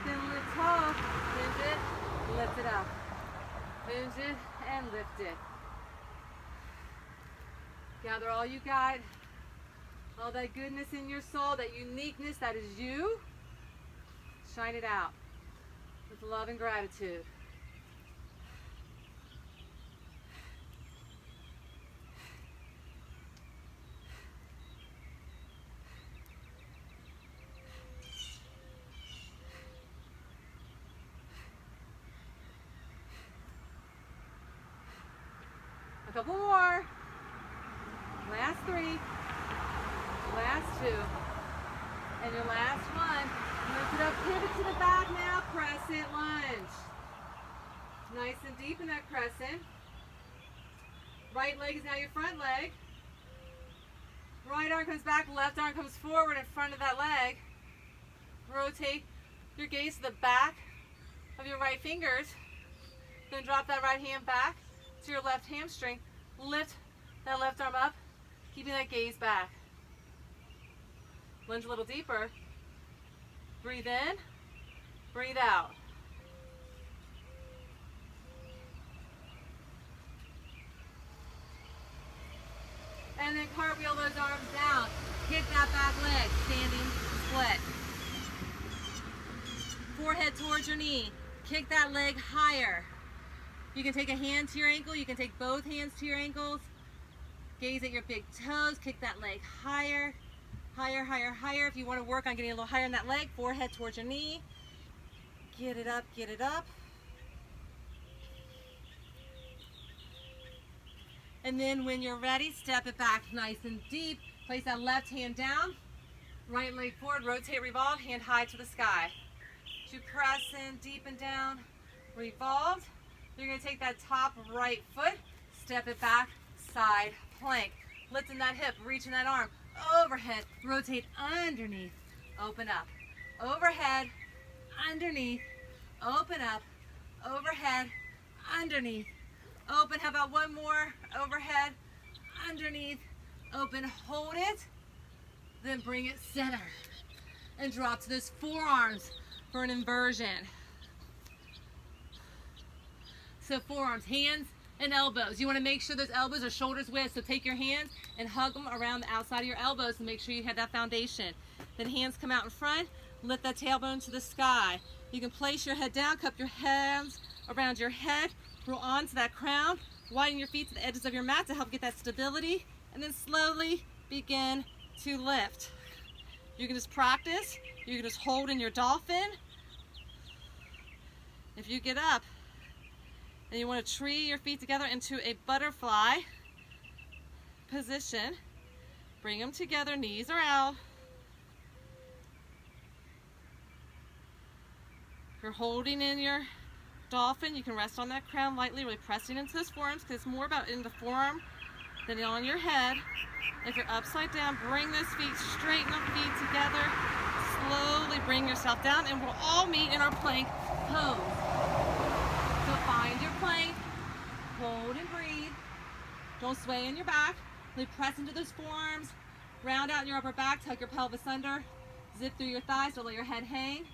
then lift off, hinge it, lift it up. Hinge it and lift it. Gather all you got, all that goodness in your soul, that uniqueness that is you. Shine it out with love and gratitude. A couple more. Last 3. Last 2. And your last one. Lift it up, pivot to the back now. Crescent lunge. Nice and deep in that crescent. Right leg is now your front leg. Right arm comes back, left arm comes forward in front of that leg. Rotate your gaze to the back of your right fingers. Then drop that right hand back to your left hamstring. Lift that left arm up, keeping that gaze back. Lunge a little deeper. Breathe in, breathe out. And then cartwheel those arms down. Kick that back leg, standing split. Forehead towards your knee. Kick that leg higher. You can take a hand to your ankle. You can take both hands to your ankles. Gaze at your big toes. Kick that leg higher. Higher, higher, higher. If you want to work on getting a little higher in that leg, forehead towards your knee. Get it up, get it up. And then when you're ready, step it back nice and deep. Place that left hand down. Right leg forward, rotate, revolve, hand high to the sky. To press in, deep and down, revolved. You're going to take that top right foot, step it back, side plank. Lifting that hip, reaching that arm, overhead, rotate underneath, open up. Overhead, underneath, open up, overhead, underneath, open. How about one more? Overhead, underneath, open, hold it, then bring it center. And drop to those forearms for an inversion. So forearms, hands and elbows. You want to make sure those elbows are shoulders width, so take your hands and hug them around the outside of your elbows to make sure you have that foundation. Then hands come out in front, lift that tailbone to the sky. You can place your head down, cup your hands around your head, roll onto that crown, widen your feet to the edges of your mat to help get that stability, and then slowly begin to lift. You can just practice, you can just hold in your dolphin. If you get up and you want to tree your feet together into a butterfly position, bring them together, knees are out. If you're holding in your dolphin, you can rest on that crown lightly, really pressing into those forearms, because it's more about in the forearm than on your head. If you're upside down, bring those feet, straighten the feet together, slowly bring yourself down, and we'll all meet in our plank pose. So find your plank, hold and breathe. Don't sway in your back. Really press into those forearms, round out in your upper back, tuck your pelvis under, zip through your thighs, don't let your head hang.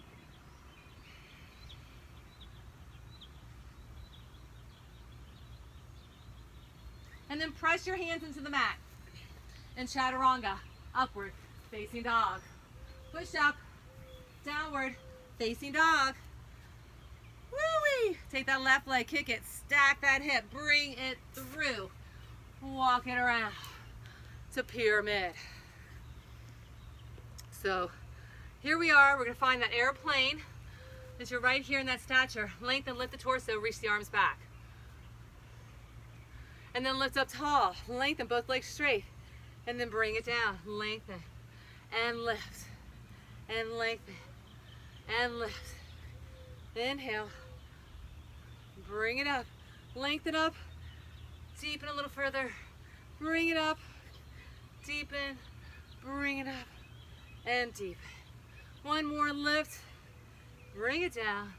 And then press your hands into the mat. And chaturanga, upward, facing dog. Push up, downward, facing dog. Woo-wee! Take that left leg, kick it, stack that hip, bring it through. Walk it around to pyramid. So here we are, we're gonna find that airplane. As you're right here in that stature, lengthen, lift the torso, reach the arms back. And then lift up tall, lengthen both legs straight, and then bring it down, lengthen, and lift, and lengthen, and lift. Inhale, bring it up, lengthen up, deepen a little further, bring it up, deepen, bring it up, and deepen. One more lift, bring it down,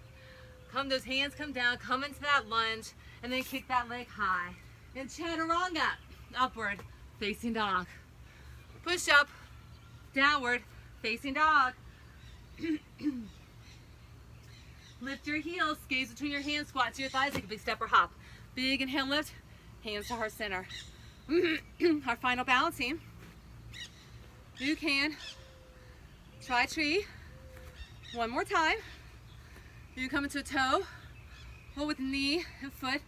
those hands come down, come into that lunge, and then kick that leg high. And chaturanga, upward, facing dog. Push up, downward, facing dog. Lift your heels, gaze between your hands, squat to your thighs, take a big step or hop. Big inhale, lift, hands to heart center. Our final balancing. You can try tree. One more time. You come into a toe, hold with knee and foot,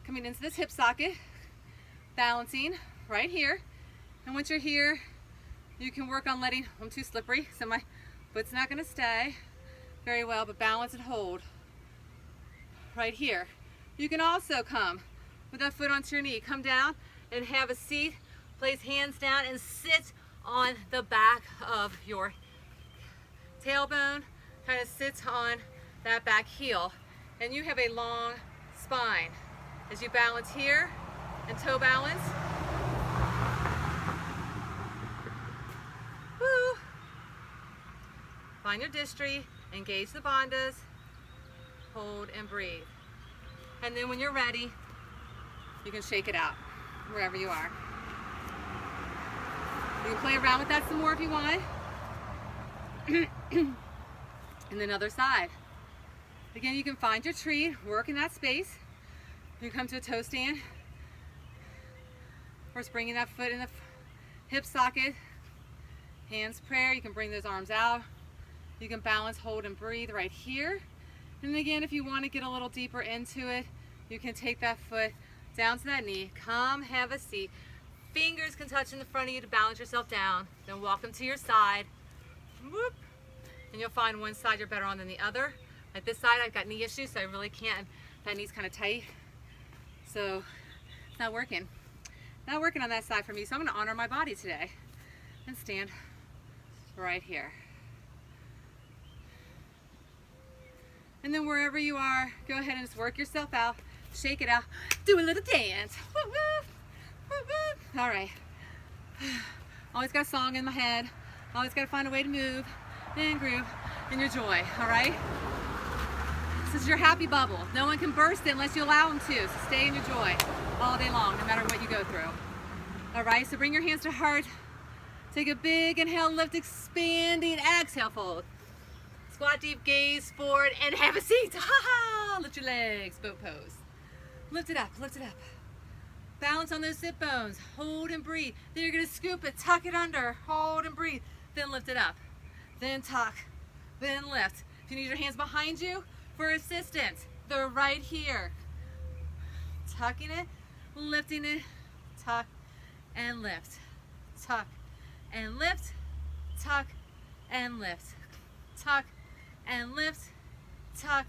coming into this hip socket, balancing right here. And once you're here, you can work on letting, I'm too slippery, so my foot's not gonna stay very well, but balance and hold right here. You can also come with that foot onto your knee, come down and have a seat, place hands down and sit on the back of your tailbone, kind of sits on that back heel, and you have a long spine. As you balance here and toe balance. Woo! Find your distri, engage the bandhas, hold and breathe. And then when you're ready, you can shake it out wherever you are. You can play around with that some more if you want. And then other side. Again, you can find your tree, work in that space. You come to a toe stand. First, bringing that foot in the hip socket. Hands prayer. You can bring those arms out. You can balance, hold, and breathe right here. And again, if you want to get a little deeper into it, you can take that foot down to that knee. Come, have a seat. Fingers can touch in the front of you to balance yourself down. Then walk them to your side. Whoop. And you'll find one side you're better on than the other. At this side, I've got knee issues, so I really can't. That knee's kind of tight. So it's not working. Not working on that side for me, so I'm going to honor my body today and stand right here. And then wherever you are, go ahead and just work yourself out, shake it out, do a little dance. Woo, woo, woo, woo. All right. Always got a song in my head. Always got to find a way to move and groove in your joy, all right? This is your happy bubble. No one can burst it unless you allow them to. So stay in your joy all day long, no matter what you go through. All right, so bring your hands to heart. Take a big inhale, lift, expanding, exhale, fold. Squat deep, gaze forward, and have a seat. Ha ha! Lift your legs, boat pose. Lift it up, lift it up. Balance on those sit bones. Hold and breathe. Then you're gonna scoop it, tuck it under, hold and breathe. Then lift it up. Then tuck, then lift. If you need your hands behind you for assistance, they're right here. Tucking it, lifting it, tuck and lift. Tuck and lift, tuck and lift. Tuck and lift, tuck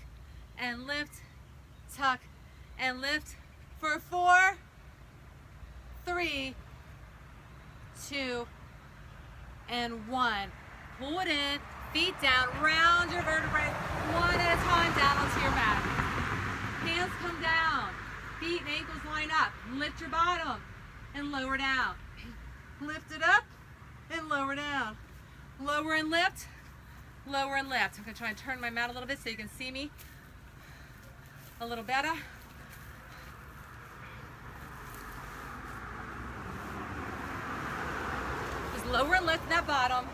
and lift, tuck and lift. For 4, 3, 2, and 1. Pull it in, feet down, round your vertebrae, one at a time down onto your mat. Hands come down, feet and ankles line up. Lift your bottom and lower down. Lift it up and lower down. Lower and lift, lower and lift. I'm gonna try and turn my mat a little bit so you can see me a little better. Lower and lift that bottom,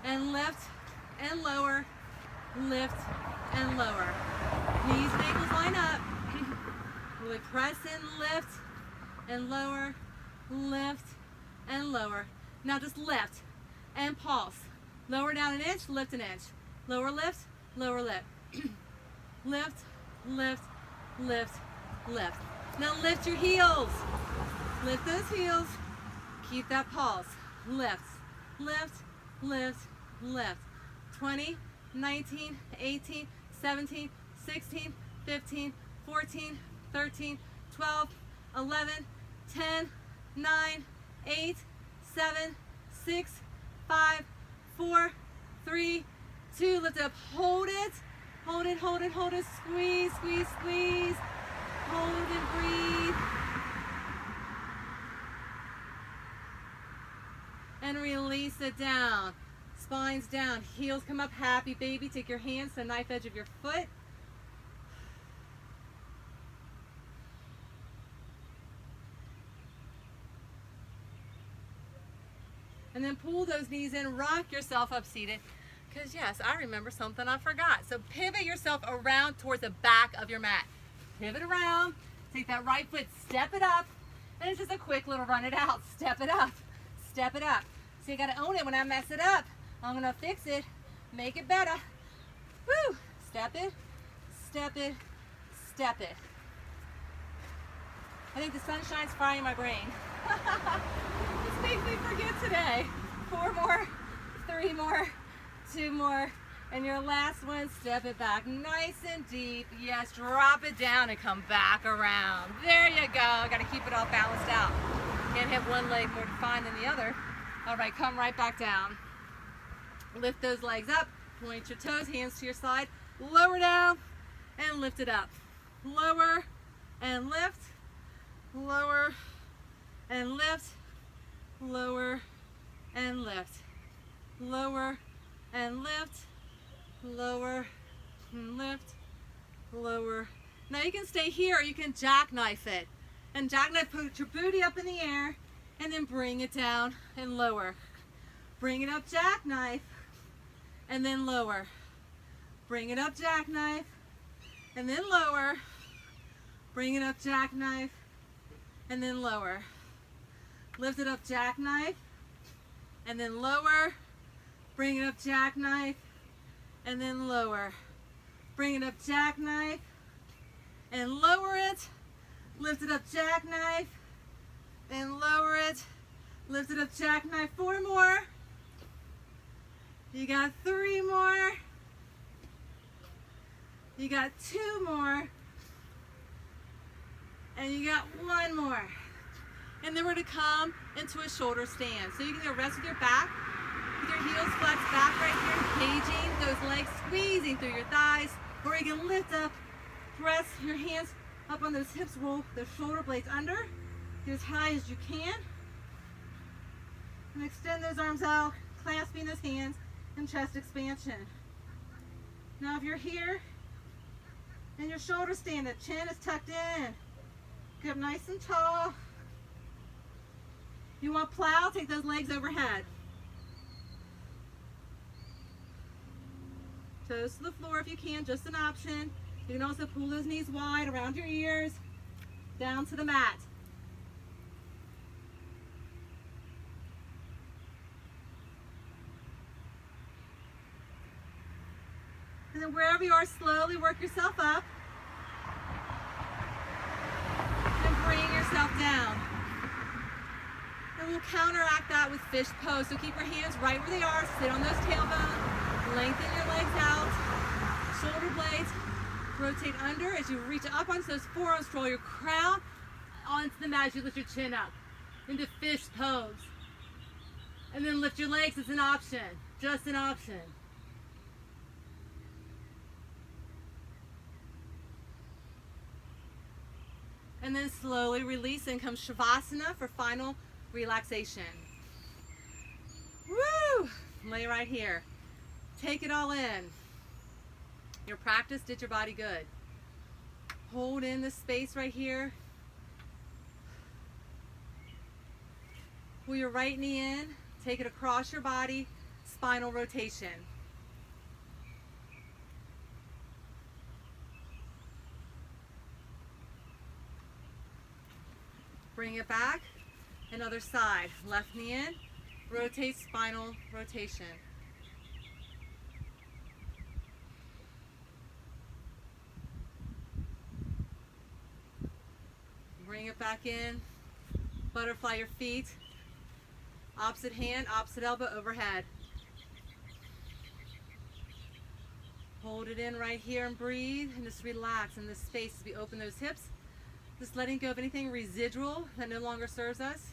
and lift and lower, lift and lower. Knees and ankles line up. Really press in, lift and lower, lift and lower. Now just lift and pulse. Lower down an inch, lift an inch. Lower lift, lower lift. Lift, lift, lift, lift. Now lift your heels. Lift those heels. Keep that pulse. Lift, lift, lift, lift. 20, 19, 18, 17, 16, 15, 14, 13, 12, 11, 10, 9, 8, 7, 6, 5, 4, 3, 2. Lift it up. Hold it. Hold it, hold it, hold it. Squeeze, squeeze, squeeze. Hold and breathe. And release it down. Spine's down. Heels come up. Happy baby. Take your hands to the knife edge of your foot. And then pull those knees in. Rock yourself up seated. Because yes, I remember something I forgot. So pivot yourself around towards the back of your mat. Pivot around. Take that right foot. Step it up. And it's just a quick little run it out. Step it up. Step it up. So you got to own it when I mess it up. I'm going to fix it. Make it better. Woo! Step it. Step it. Step it. I think the sunshine's frying my brain. This makes me forget today. 4 more, 3 more, 2 more, and your last one, step it back nice and deep. Yes, drop it down and come back around. There you go. Got to keep it all balanced out. Can't have one leg more defined than the other. All right, come right back down. Lift those legs up. Point your toes, hands to your side. Lower down and lift it up. Lower and lift. Lower and lift. Lower and lift. Lower and lift. Lower and lift. Lower. Now you can stay here or you can jackknife it. And jackknife, put your booty up in the air and then bring it down and lower. Bring it up, jackknife, and then lower. Bring it up, jackknife, and then lower. Bring it up, jackknife, and then lower. Lift it up, jackknife, and then lower. Bring it up, jackknife, and then lower. Bring it up, jackknife, and lower it. Lift it up, jackknife, and lower it. Lift it up, jackknife. 4 more. You got 3 more. You got 2 more. And you got 1 more. And then we're going to come into a shoulder stand. So you can either rest with your back, with your heels flexed back right here, engaging those legs, squeezing through your thighs, or you can lift up, press your hands up on those hips, roll those shoulder blades under, get as high as you can, and extend those arms out, clasping those hands, and chest expansion. Now if you're here, and your shoulder stand, the chin is tucked in, get up nice and tall. You want plow, take those legs overhead. Toes to the floor if you can, just an option. You can also pull those knees wide around your ears. down to the mat. And then wherever you are, slowly work yourself up. And bring yourself down. And we'll counteract that with fish pose. So keep your hands right where they are. Sit on those tailbones. Lengthen your legs out. Shoulder blades. Rotate under as you reach up onto those forearms. Roll your crown onto the mat as you lift your chin up into fish pose. And then lift your legs as an option. Just an option. And then slowly release and come Shavasana for final relaxation. Woo! Lay right here. Take it all in. Your practice did your body good. Hold in this space right here. Pull your right knee in. Take it across your body. Spinal rotation. Bring it back. And other side. Left knee in. Rotate, spinal rotation. Bring it back in. Butterfly your feet. Opposite hand, opposite elbow overhead. Hold it in right here and breathe. And just relax in this space as we open those hips. Just letting go of anything residual that no longer serves us.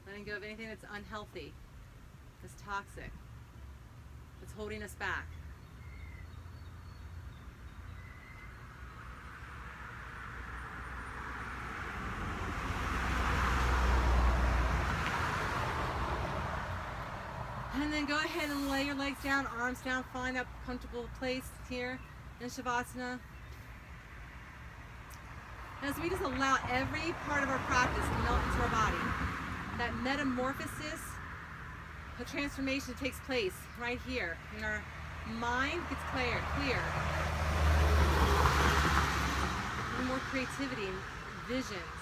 Letting go of anything that's unhealthy, that's toxic, that's holding us back. And then go ahead and lay your legs down, arms down, find that comfortable place here in Shavasana. As we just allow every part of our practice to melt into our body, that metamorphosis, the transformation takes place right here. And our mind gets clear. And more creativity and visions,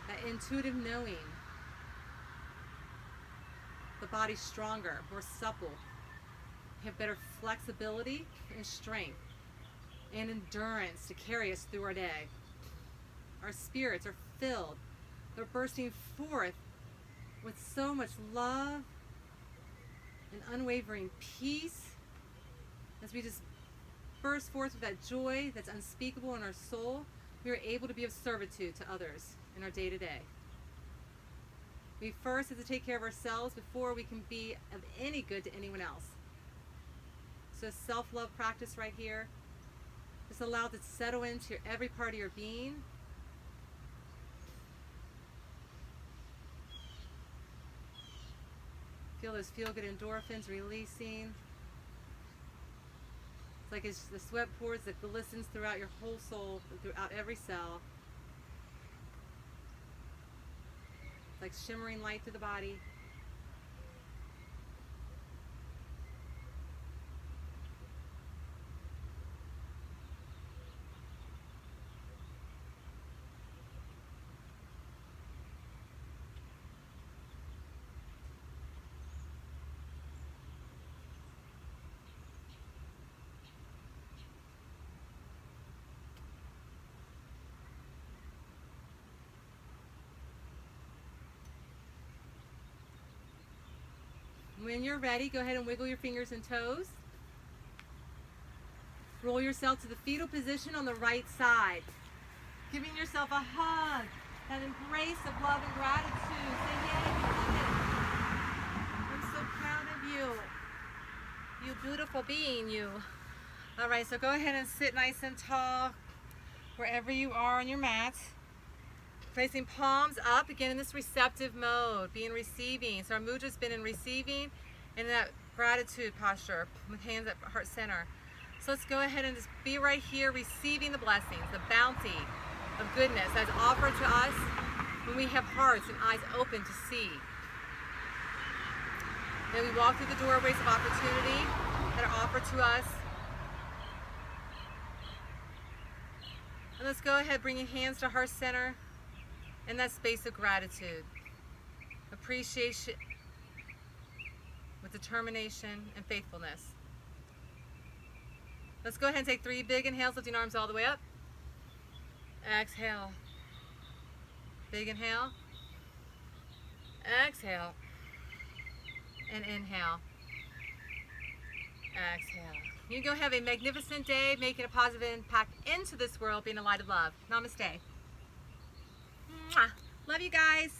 that intuitive knowing. The body's stronger, more supple. We have better flexibility and strength and endurance to carry us through our day. Our spirits are filled. They're bursting forth with so much love and unwavering peace as we just burst forth with that joy that's unspeakable in our soul. We are able to be of servitude to others in our day-to-day. We first have to take care of ourselves before we can be of any good to anyone else. So self-love practice right here. Just allow it to settle into every part of your being. Feel those feel-good endorphins releasing. It's like it's the sweat pores that glistens throughout your whole soul, throughout every cell. Like shimmering light through the body. When you're ready, go ahead and wiggle your fingers and toes. Roll yourself to the fetal position on the right side. Giving yourself a hug, that embrace of love and gratitude. Say, yay, you did it. I'm so proud of you. You beautiful being, you. All right, so go ahead and sit nice and tall wherever you are on your mat. Placing palms up, again in this receptive mode, being receiving. So our mudra's been in receiving and in that gratitude posture with hands at heart center. So let's go ahead and just be right here receiving the blessings, the bounty of goodness that's offered to us when we have hearts and eyes open to see. Then we walk through the doorways of opportunity that are offered to us. And let's go ahead, bringing hands to heart center in that space of gratitude, appreciation with determination and faithfulness. Let's go ahead and take 3 big inhales, lifting arms all the way up. Exhale. Big inhale. Exhale. And inhale. Exhale. You go have a magnificent day, making a positive impact into this world, being a light of love. Namaste. Mwah. Love you guys.